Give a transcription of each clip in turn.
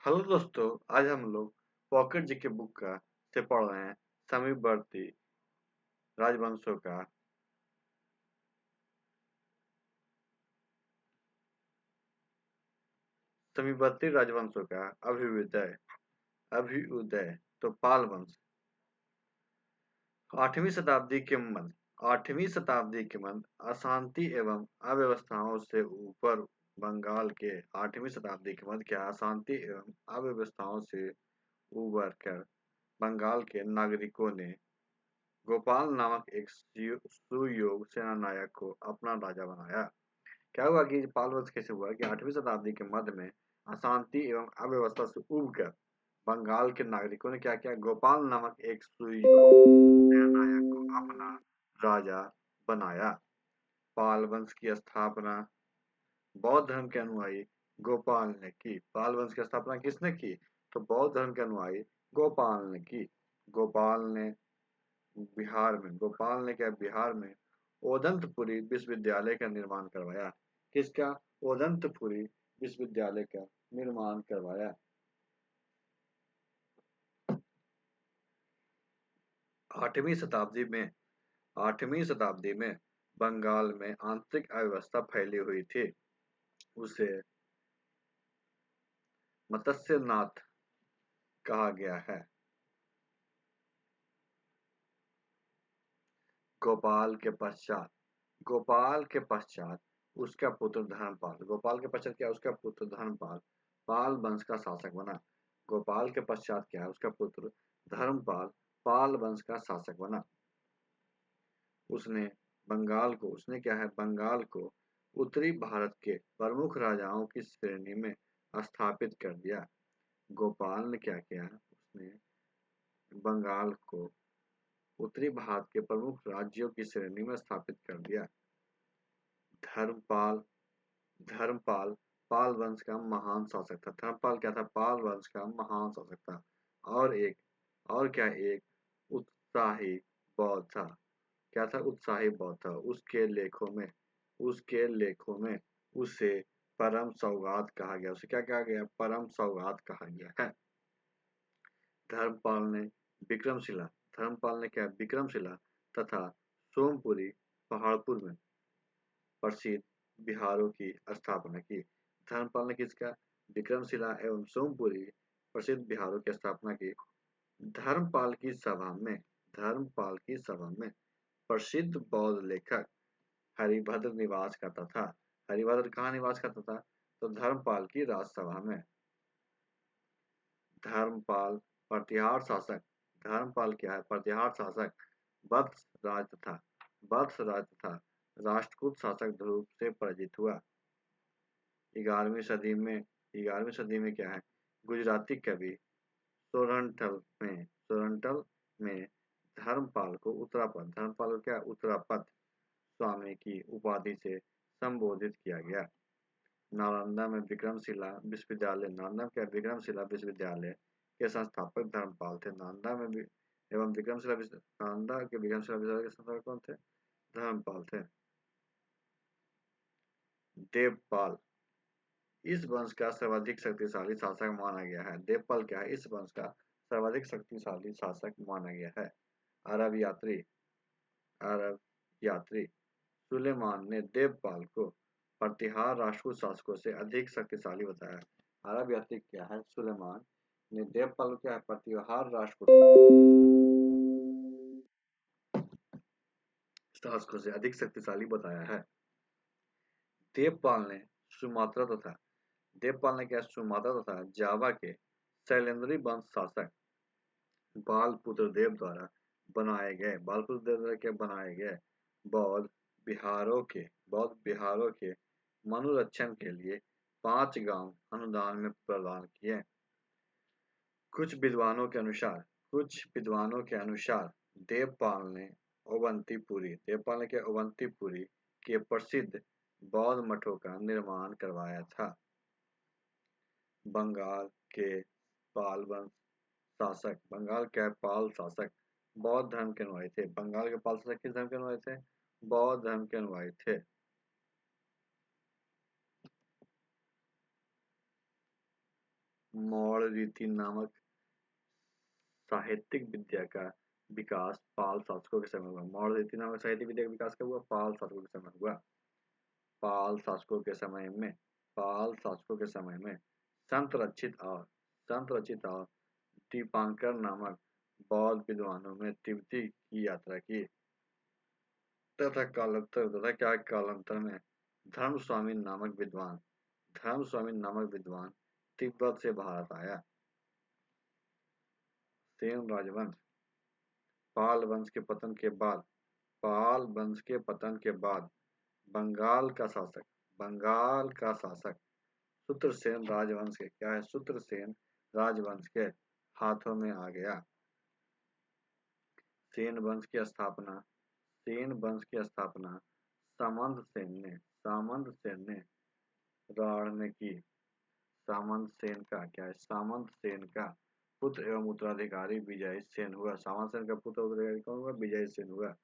Hello दोस्तों, आज हम लोग पॉकेट जीके बुक का से पढ़ रहे हैं समीपवर्ती राजवंशों का समीपवर्ती राजवंशों का अभ्युदय अभ्युदय तो पाल वंश 8वीं शताब्दी के मध्य अशांति एवं अव्यवस्थाओं से ऊपर बंगाल के 8वीं शताब्दी के मध्य क्या अशांति एवं अव्यवस्थाओं से उबर कर बंगाल के नागरिकों ने गोपाल नामक एक सुयोग सेनानायक को अपना राजा बनाया। क्या हुआ कि पाल वंश कैसे हुआ कि 8वीं शताब्दी के मध्य में अशांति एवं अव्यवस्था से उब कर बंगाल के नागरिकों ने क्या किया, गोपाल नामक एक सुयोग सेनानायक को अपना राजा बनाया। पाल वंश की स्थापना बौद्ध धर्म के अनुयायी गोपाल ने की। पाल वंश की स्थापना किसने की? तो बौद्ध धर्म के अनुयायी गोपाल ने की। गोपाल ने क्या बिहार में ओदंतपुरी विश्वविद्यालय का निर्माण करवाया। किसका? ओदंतपुरी विश्वविद्यालय का निर्माण करवाया। 8वीं शताब्दी में 8वीं शताब्दी में बंगाल में आंतरिक अव्यवस्था फैली हुई थी। उसे मत्स्यनाथ कहा गया है। गोपाल के पश्चात उसका पुत्र धर्मपाल। गोपाल के पश्चात क्या? उसका पुत्र धर्मपाल पाल वंश का शासक बना। गोपाल के पश्चात क्या है? उसका पुत्र धर्मपाल पाल वंश का शासक बना। उसने क्या है, बंगाल को उत्तरी भारत के प्रमुख राजाओं की श्रेणी में स्थापित कर दिया। गोपाल ने क्या किया? उसने बंगाल को उत्तरी भारत के प्रमुख राज्यों की श्रेणी में स्थापित कर दिया। धर्मपाल धर्मपाल पाल वंश का महान शासक था। धर्मपाल क्या था? पाल वंश का महान शासक था। एक उत्साही बौद्ध था। क्या था? उत्साही बौद्ध था। उसके लेखों में उसे परम सौगात कहा गया। उसे क्या कहा गया? परम सौगात कहा गया है। धर्मपाल ने क्या विक्रमशिला तथा सोमपुरी पहाड़पुर में प्रसिद्ध बिहारों की स्थापना की। धर्मपाल ने किसका? विक्रमशिला एवं सोमपुरी प्रसिद्ध बिहारों की स्थापना की। धर्मपाल की सभा में प्रसिद्ध बौद्ध लेखक हरिभद्र निवास करता था। हरिभद्र कहाँ निवास करता था? तो धर्मपाल की राजसभा में। धर्मपाल प्रतिहार शासक धर्मपाल क्या है? प्रतिहार शासक वत्स राज तथा राष्ट्रकूट शासक रूप से परिचित हुआ। 11वीं सदी में क्या है? गुजराती कवि सोरंटल में धर्मपाल को उत्तरापद स्वामी की उपाधि से संबोधित किया गया। नालंदा में विक्रमशिला विश्वविद्यालय के संस्थापक धर्मपाल थे। नालंदा के विक्रमशिला विश्वविद्यालय के संस्थापक कौन थे? धर्मपाल थे। देवपाल इस वंश का सर्वाधिक शक्तिशाली शासक माना गया है। देवपाल क्या है? इस वंश का सर्वाधिक शक्तिशाली शासक माना गया है। अरब यात्री सुलेमान ने देवपाल को प्रतिहार राष्ट्रकूट शासकों से अधिक शक्तिशाली बताया। अरब यात्री क्या है? सुलेमान ने देवपाल को क्या है? प्रतिहार राष्ट्रकूट शासकों से अधिक शक्तिशाली बताया है। देवपाल ने सुमात्रा तथा जावा के शैलेंद्री वंश शासक बालपुत्र देव द्वारा बनाए गए बौद्ध बिहारों के मनोरक्षण के लिए 5 गांव अनुदान में प्रदान किए। कुछ विद्वानों के अनुसार देवपाल ने अवंतीपुरी के प्रसिद्ध बौद्ध मठों का निर्माण करवाया था। बंगाल के पाल शासक बौद्ध धर्म के अनुयायी थे। बंगाल के पाल शासक किस धर्म के अनुयायी थे? बौद्ध धर्म के अनुयायी थे। मौर्य रीति नामक साहित्यिक विद्या का विकास पाल शासकों के समय हुआ। मौर्य रीति नामक साहित्यिक विद्या का विकास कब हुआ? पाल शासकों के समय हुआ। पाल शासकों के समय में पाल शासकों के समय में संत रचित और दीपांकर नामक बौद्ध विद्वानों ने तिब्बती की यात्रा की तथा कालांतर में धर्म स्वामी नामक विद्वान तिब्बत से भारत आया। सेन राजवंश पाल वंश के पतन के बाद बंगाल का शासक सूत्रसेन राजवंश के हाथों में आ गया। सेन वंश की स्थापना सामंत सेन ने राढ़ में की। सामंत सेन का पुत्र एवं उत्तराधिकारी विजय सेन हुआ। सामंत सेन का पुत्र उत्तराधिकारी कौन हुआ? विजय सेन हुआ।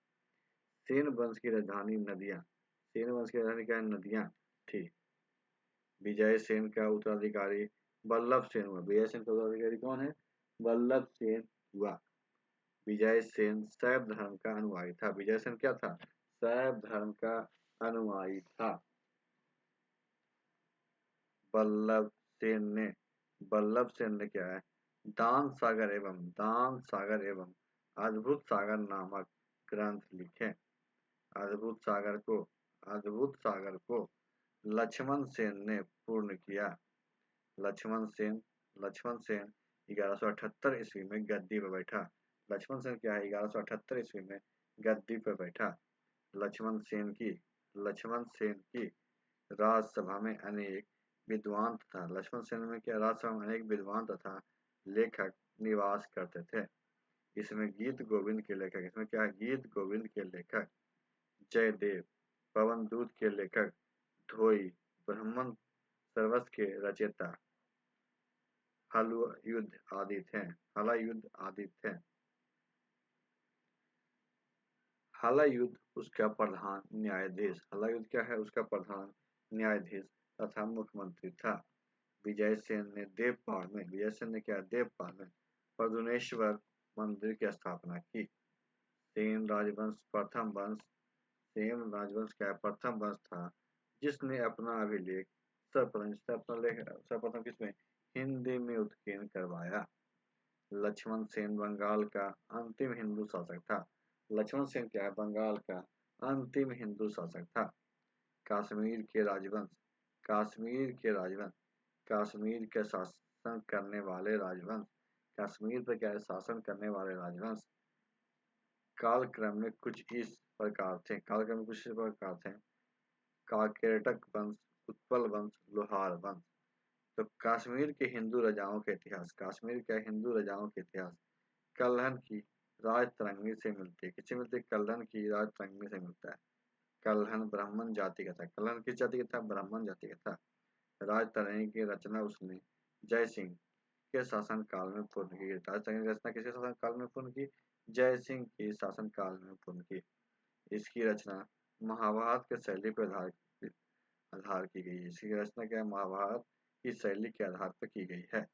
सेन वंश की राजधानी क्या है? नदियां थी। विजय सेन का उत्तराधिकारी बल्लभ सेन हुआ। विजय सेन का उत्तराधिकारी कौन है? बल्लभ सेन हुआ। विजय सेन शैव धर्म का अनुयायी था। विजय सेन क्या था? शैव धर्म का अनुयायी था। बल्लभ सेन ने क्या है? दान सागर एवं अद्भुत सागर नामक ग्रंथ लिखे। अद्भुत सागर को लक्ष्मण सेन ने पूर्ण किया। लक्ष्मण सेन 1178 ईस्वी में गद्दी पर बैठा। लक्ष्मण सेन क्या है? 1178 ईस्वी में गद्दी पर बैठा। लक्ष्मण सेन की राजसभा में अनेक विद्वान तथा लेखक निवास करते थे। इसमें गीत गोविंद के लेखक जयदेव, पवन दूत के लेखक धोई, ब्राह्मण सर्वस्व के रचयिता हलायुध आदि थे। हलायुध उसका प्रधान न्यायाधीश तथा मुख्यमंत्री था। विजय सेन ने देवपाल में प्रदुनेश्वर मंदिर की स्थापना की। सेन राजवंश प्रथम वंश था जिसने अपना अभिलेख सर्वप्रथम किसमें? हिंदी में उत्कीर्ण करवाया। लक्ष्मण सेन बंगाल का अंतिम हिंदू शासक था। लक्ष्मण सेन क्या है? बंगाल का अंतिम हिंदू शासक था। कश्मीर के शासन करने वाले राजवंश कालक्रम में कुछ इस प्रकार थे। काकेटक वंश, उत्पल वंश, लोहार वंश। तो कश्मीर के हिंदू राजाओं के इतिहास कल्हन की राजतरंगी से मिलती है। किससे मिलती है? कल्हन की राजतरंगी से मिलता है। कल्हन ब्राह्मण जाति का था। कल्हन किस जाति का था? ब्राह्मण जाति का था। राजतरंगी की रचना उसने जय सिंह के शासन काल में पूर्ण की। राजतरंगी की रचना किसके शासन काल में पूर्ण की? जय सिंह के शासन काल में पूर्ण की। इसकी रचना महाभारत के शैली पर आधार की गई है। इसकी रचना क्या है? महाभारत की शैली के आधार पर की गई है।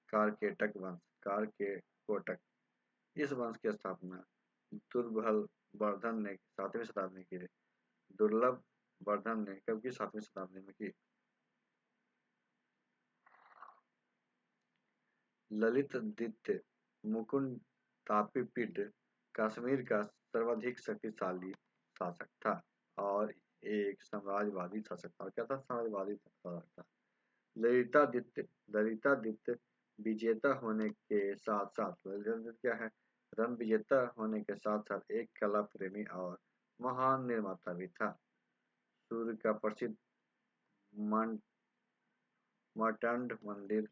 कारकेटक इस वंश की स्थापना दुर्लभ वर्धन ने 7वीं शताब्दी में की। दुर्लभ वर्धन ने कब की? 7वीं शताब्दी में की। ललितादित्य मुकुंद तापिपिड कश्मीर का सर्वाधिक शक्तिशाली शासक था और एक साम्राज्यवादी शासक था। क्या था? साम्राज्यवादी शासक था। ललितादित्य विजेता होने के साथ साथ क्या है? रण विजेता होने के साथ साथ एक कला प्रेमी और महान निर्माता भी था। सूर्य का प्रसिद्ध मार्तंड मंदिर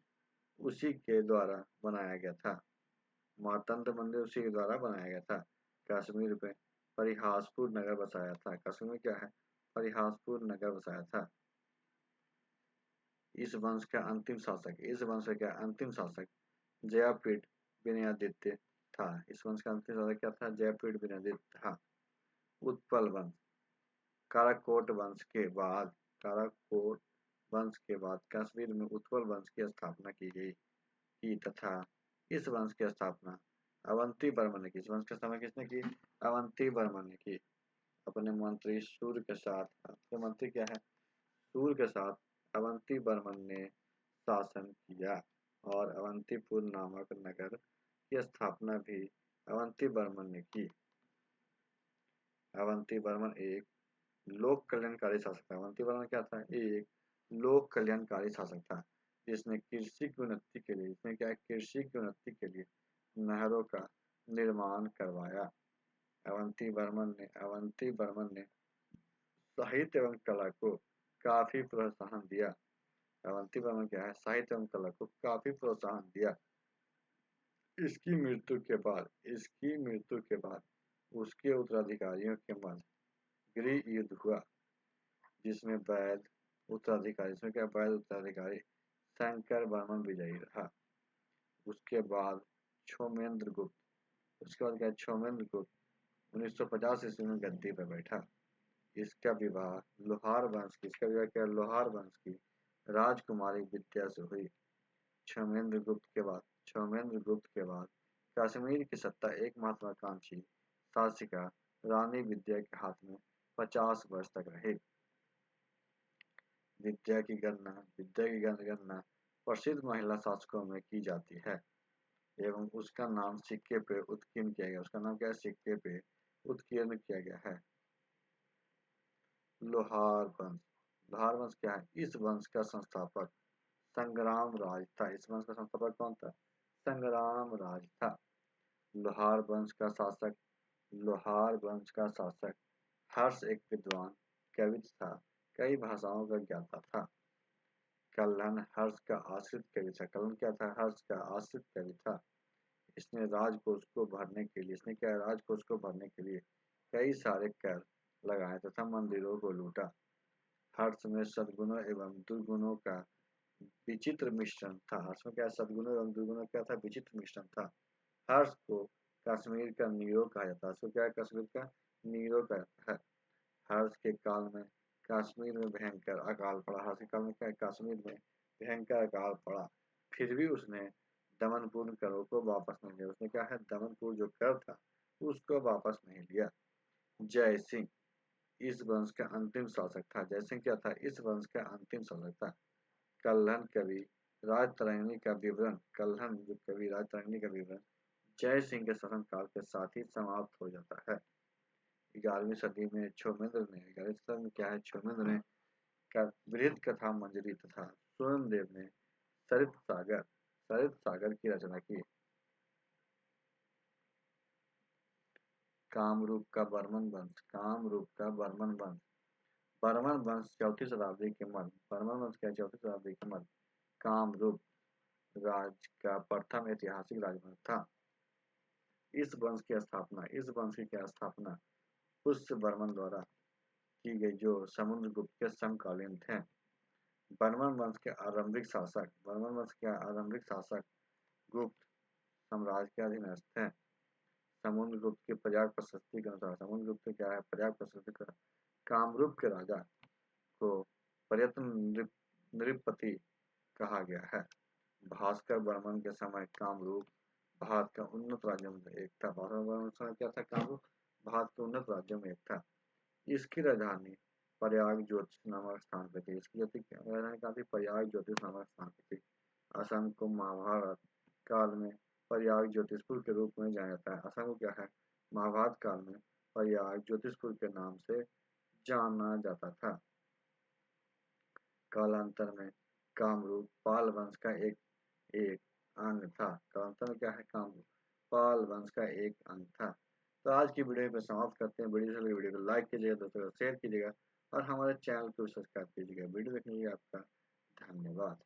उसी के द्वारा बनाया गया था। कश्मीर में परिहासपुर नगर बसाया था। कश्मीर में क्या है? परिहासपुर नगर बसाया था। इस वंश का अंतिम शासक जयापीड विनयादित्य था। इस वंश का अंतिम शासक क्या था? जयापीड विनयादित्य था। उत्पल वंश काराकोट वंश के बाद कश्मीर में उत्पल वंश की स्थापना की गई की तथा इस वंश की स्थापना अवंती वर्मन ने की। इस वंश की स्थापना किसने की? अवंती वर्मन ने की। अपने मंत्री सूर्य के साथ, आपके मंत्री क्या है? सूर्य के साथ अवंती वर्मन ने शासन किया और अवंतीपुर नामक नगर की स्थापना भी अवंती वर्मन ने की। अवंती वर्मन एक लोक कल्याणकारी शासक था। अवंती वर्मन क्या था? एक लोक कल्याणकारी शासक था जिसने कृषि की उन्नति के लिए, इसमें क्या है, कृषि की उन्नति के लिए नहरों का निर्माण करवाया। अवंती वर्मन ने साहित्य एवं कला को काफी प्रोत्साहन दिया। अवंती वर्मन क्या है? साहित्य एवं कला को काफी प्रोत्साहन दिया। इसकी मृत्यु के बाद उसके उत्तराधिकारियों के मध्य गृह युद्ध हुआ जिसमें वैध उत्तराधिकारी शंकर वर्मन विजयी रहा। उसके बाद क्षोमेंद्र गुप्त, उसके बाद क्या? क्षोमेंद्र गुप्त 1950 ईस्वी में गद्दी पर बैठा। इसका विवाह लोहार वंश की राजकुमारी विद्या से हुई। क्षोमेंद्र गुप्त के बाद कश्मीर की सत्ता एक महत्वाकांक्षी शासिका रानी विद्या के हाथ में 50 वर्ष तक रही। विद्या की गणना प्रसिद्ध महिला शासकों में की जाती है एवं उसका नाम सिक्के पे उत्कीर्ण किया गया। उसका नाम क्या है? सिक्के पे उत्कीर्ण किया गया है। लोहार वंश क्या है? इस वंश का संस्थापक संग्राम राज था। इस वंश का संस्थापक कौन था? संग्राम राज था। लोहार वंश का शासक हर्ष एक विद्वान कवि था, कई भाषाओं का ज्ञाता था। कल्हण हर्ष का आश्रित कवि था। कल्हण क्या था? हर्ष का आश्रित कवि था। इसने राजकोष को भरने के लिए कई सारे कर लगाए तथा मंदिरों को लूटा। हर्ष में सद्गुणों एवं दुर्गुणों का विचित्र मिश्रण था। हर्ष में क्या? सद्गुणों एवं दुर्गुणों क्या था? विचित्र मिश्रण था। हर्ष को कश्मीर का नीरो कहा जाता है। इसको क्या है? कश्मीर का नीरो कहता है। हर्ष के काल में कश्मीर में भयंकर अकाल पड़ा। हर्ष के काल में क्या है? कश्मीर में भयंकर अकाल पड़ा। फिर भी उसने दमनपुर करों को वापस नहीं लिया। उसने क्या है? दमनपुर जो कर था उसको वापस नहीं लिया। जय सिंह इस वंश का अंतिम शासक था। जय सिंह क्या था? इस वंश का अंतिम शासक था। कल्हण जो कवि राजतरंगिणी का विवरण जय सिंह के शासनकाल के साथ ही समाप्त हो जाता है। 11वीं सदी में क्या है? क्षोमेंद्र ने बृहद कथा मंजरी तथा स्वयंदेव ने सरित सागर की रचना की। कामरूप का बर्मन वंश बर्मन वंश चौथी शताब्दी के मध्य कामरूप राज का प्रथम ऐतिहासिक राजवंश था। इस वंश की स्थापना पुष्य बर्मन द्वारा की गई जो समुद्रगुप्त के समकालीन थे। बर्मन वंश के आरंभिक शासक गुप्त साम्राज्य के अधीनस्थ थे। समुद्रगुप्त की पर्याय प्रशस्ति के अनुसार कामरूप के राजा को पर्यटन नृपति कहा गया है। भास्कर बर्मन के समय कामरूप भारत का उन्नत राज्यों में एक था। क्या था? कामरूप भारत के उन्नत राज्यों में एक था। इसकी राजधानी प्रयाग ज्योतिष नामक स्थान पर थी। असम को महाभारत काल में प्रयाग ज्योतिषपुर के रूप में जाना जाता है। असम को क्या है? महाभारत काल में प्रयाग ज्योतिषपुर के नाम से जाना जाता था। कालांतर में कामरूप पाल वंश का एक अंग था। कालांतर में क्या है? कामरूप पाल वंश का एक अंग था। तो आज की वीडियो में समाप्त करते हैं। वीडियो को लाइक कीजिएगा, दोस्तों को शेयर कीजिएगा और हमारे चैनल को सब्सक्राइब कीजिएगा। वीडियो देखने के लिए आपका धन्यवाद।